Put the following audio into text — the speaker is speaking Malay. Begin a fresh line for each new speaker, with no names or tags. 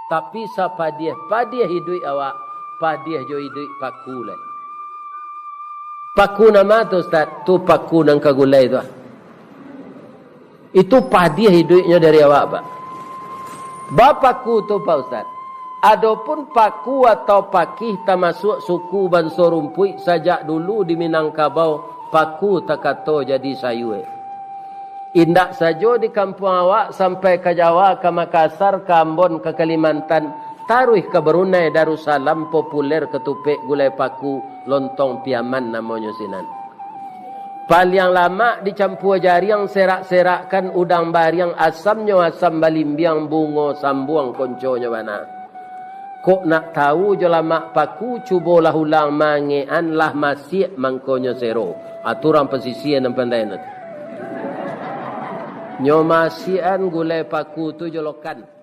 Tapi sa padiah hidup awak, padiah jo hidup paku lai. Paku nama tu Ustaz, tu paku nang kagulai tu. Itu padiah hidupnya dari awak, Pak. Bapaku tu Pak Ustaz. Adapun paku atau pakih termasuk suku Bangsa Rumpui sejak dulu di Minangkabau, paku tak kata jadi sayu. Indak saja di kampung awak sampai ke Jawa, ke Makassar, ke Ambon, ke Kalimantan, taruh ke Brunei Darussalam populer ketupik gulai paku lontong piaman namanya sinan. Paling lama dicampur jariang serak-serakkan udang bariang asamnya asam balimbiang bungo sambuang konconya mana. Kok nak tahu je lama paku cubalah ulang mangean lah masih mangkonya sero. Aturan pesisian dan pandai nanti. Nyomasian gulai paku tu jolokan.